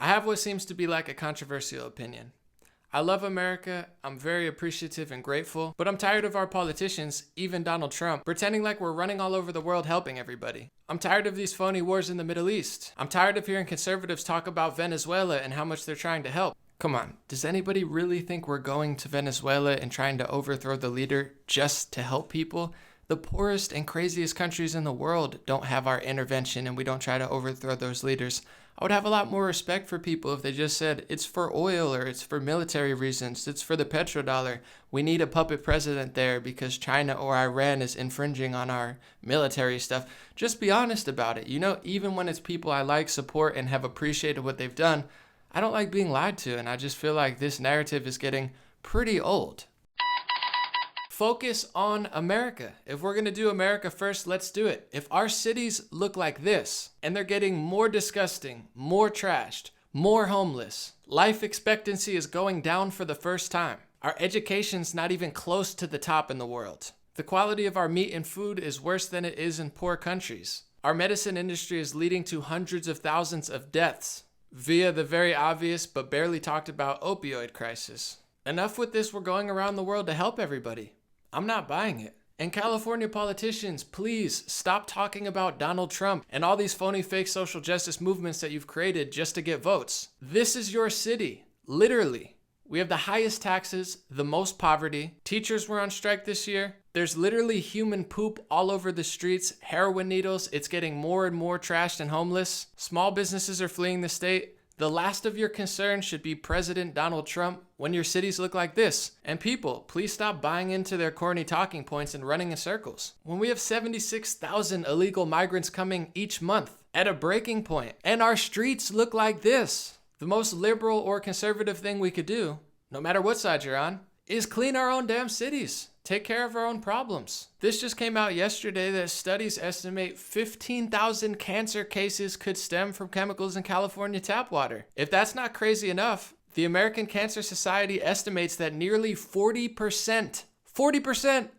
I have what seems to be like a controversial opinion. I love America, I'm very appreciative and grateful, but I'm tired of our politicians, even Donald Trump, pretending like we're running all over the world helping everybody. I'm tired of these phony wars in the Middle East. I'm tired of hearing conservatives talk about Venezuela and how much they're trying to help. Come on, does anybody really think we're going to Venezuela and trying to overthrow the leader just to help people? The poorest and craziest countries in the world don't have our intervention and we don't try to overthrow those leaders. I would have a lot more respect for people if they just said it's for oil or it's for military reasons, it's for the petrodollar. We need a puppet president there because China or Iran is infringing on our military stuff. Just be honest about it. You know, even when it's people I like, support, and have appreciated what they've done, I don't like being lied to, and I just feel like this narrative is getting pretty old. Focus on America. If we're gonna do America first, let's do it. If our cities look like this, and they're getting more disgusting, more trashed, more homeless, life expectancy is going down for the first time. Our education's not even close to the top in the world. The quality of our meat and food is worse than it is in poor countries. Our medicine industry is leading to hundreds of thousands of deaths via the very obvious but barely talked about opioid crisis. Enough with this, we're going around the world to help everybody. I'm not buying it. And California politicians, please stop talking about Donald Trump and all these phony fake social justice movements that you've created just to get votes. This is your city, literally. We have the highest taxes, the most poverty. Teachers were on strike this year. There's literally human poop all over the streets, heroin needles. It's getting more and more trashed and homeless. Small businesses are fleeing the state. The last of your concerns should be President Donald Trump when your cities look like this. And people, please stop buying into their corny talking points and running in circles. When we have 76,000 illegal migrants coming each month at a breaking point, and our streets look like this, the most liberal or conservative thing we could do, no matter what side you're on, is clean our own damn cities. Take care of our own problems. This just came out yesterday that studies estimate 15,000 cancer cases could stem from chemicals in California tap water. If that's not crazy enough, the American Cancer Society estimates that nearly 40%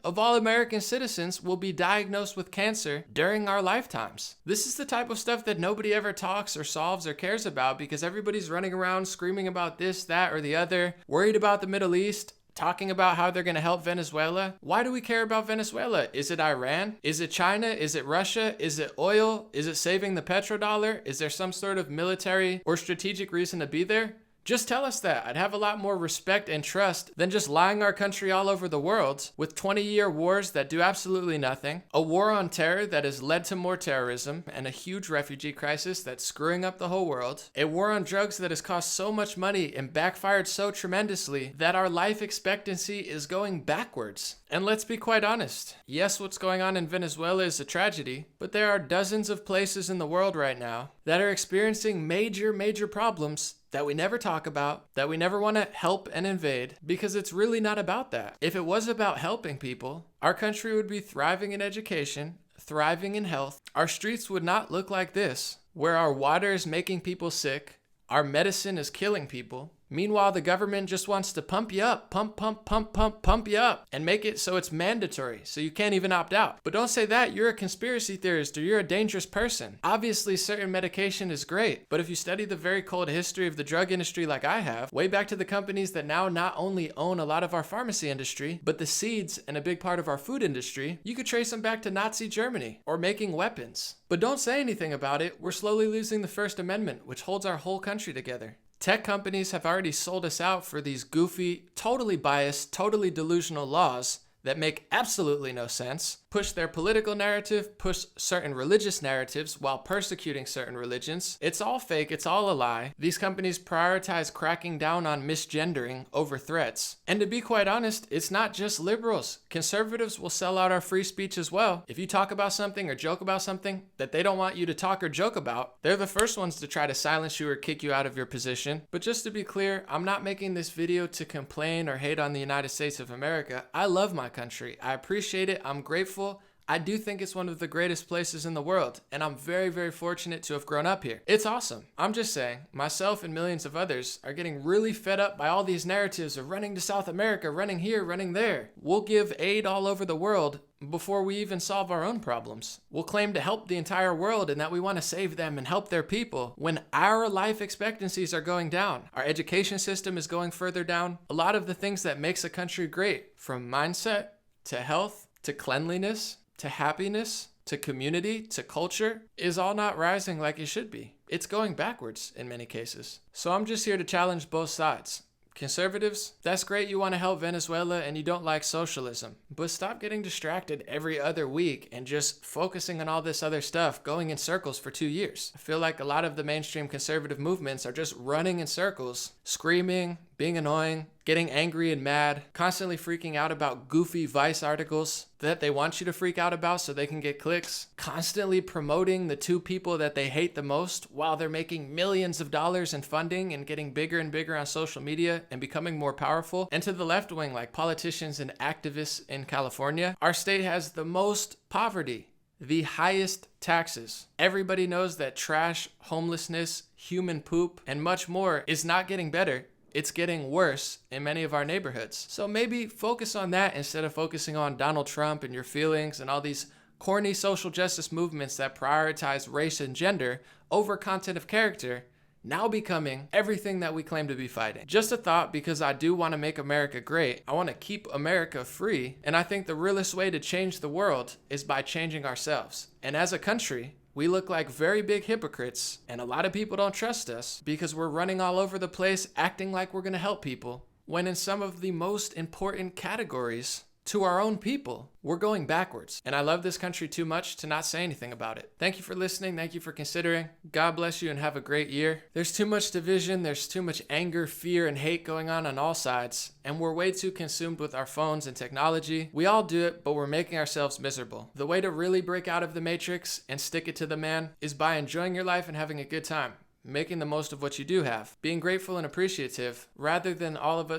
of all American citizens will be diagnosed with cancer during our lifetimes. This is the type of stuff that nobody ever talks or solves or cares about because everybody's running around screaming about this, that, or the other, worried about the Middle East, talking about how they're going to help Venezuela. Why do we care about Venezuela? Is it Iran? Is it China? Is it Russia? Is it oil? Is it saving the petrodollar? Is there some sort of military or strategic reason to be there? Just tell us that. I'd have a lot more respect and trust than just lying our country all over the world with 20-year wars that do absolutely nothing, a war on terror that has led to more terrorism and a huge refugee crisis that's screwing up the whole world, a war on drugs that has cost so much money and backfired so tremendously that our life expectancy is going backwards. And let's be quite honest. Yes, what's going on in Venezuela is a tragedy, but there are dozens of places in the world right now that are experiencing major problems that we never talk about, that we never want to help and invade, because it's really not about that. If it was about helping people, our country would be thriving in education, thriving in health. Our streets would not look like this, where our water is making people sick, our medicine is killing people. Meanwhile, the government just wants to pump you up, pump you up, and make it so it's mandatory, so you can't even opt out. But don't say that, you're a conspiracy theorist or you're a dangerous person. Obviously, certain medication is great, but if you study the very cold history of the drug industry like I have, way back to the companies that now not only own a lot of our pharmacy industry, but the seeds and a big part of our food industry, you could trace them back to Nazi Germany or making weapons. But don't say anything about it, we're slowly losing the First Amendment, which holds our whole country together. Tech companies have already sold us out for these goofy, totally biased, totally delusional laws that make absolutely no sense, push their political narrative, push certain religious narratives while persecuting certain religions. It's all fake, it's all a lie. These companies prioritize cracking down on misgendering over threats. And to be quite honest, it's not just liberals. Conservatives will sell out our free speech as well. If you talk about something or joke about something that they don't want you to talk or joke about, they're the first ones to try to silence you or kick you out of your position. But just to be clear, I'm not making this video to complain or hate on the United States of America. I love my country. I appreciate it. I'm grateful. I do think it's one of the greatest places in the world, and I'm very, very fortunate to have grown up here. It's awesome. I'm just saying, myself and millions of others are getting really fed up by all these narratives of running to South America, running here, running there. We'll give aid all over the world before we even solve our own problems. We'll claim to help the entire world and that we want to save them and help their people when our life expectancies are going down. Our education system is going further down. A lot of the things that makes a country great, from mindset to health to cleanliness to happiness to community to culture, is all not rising like it should be. It's going backwards in many cases. So I'm just here to challenge both sides. Conservatives, that's great, you want to help Venezuela and you don't like socialism, but stop getting distracted every other week and just focusing on all this other stuff, going in circles for 2 years. I feel like a lot of the mainstream conservative movements are just running in circles, screaming, being annoying, getting angry and mad, constantly freaking out about goofy Vice articles that they want you to freak out about so they can get clicks, constantly promoting the two people that they hate the most while they're making millions of dollars in funding and getting bigger and bigger on social media and becoming more powerful. And to the left wing, like politicians and activists in California, our state has the most poverty, the highest taxes. Everybody knows that trash, homelessness, human poop, and much more is not getting better. It's getting worse in many of our neighborhoods. So maybe focus on that instead of focusing on Donald Trump and your feelings and all these corny social justice movements that prioritize race and gender over content of character, now becoming everything that we claim to be fighting. Just a thought, because I do want to make America great. I want to keep America free. And I think the realest way to change the world is by changing ourselves. And as a country, we look like very big hypocrites, and a lot of people don't trust us because we're running all over the place acting like we're going to help people, when in some of the most important categories to our own people, we're going backwards. And I love this country too much to not say anything about it. Thank you for listening. Thank you for considering. God bless you and have a great year. There's too much division. There's too much anger, fear, and hate going on all sides. And we're way too consumed with our phones and technology. We all do it, but we're making ourselves miserable. The way to really break out of the matrix and stick it to the man is by enjoying your life and having a good time, making the most of what you do have, being grateful and appreciative rather than all of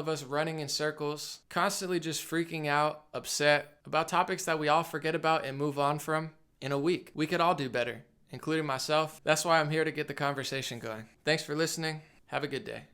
us running in circles, constantly just freaking out, upset about topics that we all forget about and move on from in a week. We could all do better, including myself. That's why I'm here to get the conversation going. Thanks for listening. Have a good day.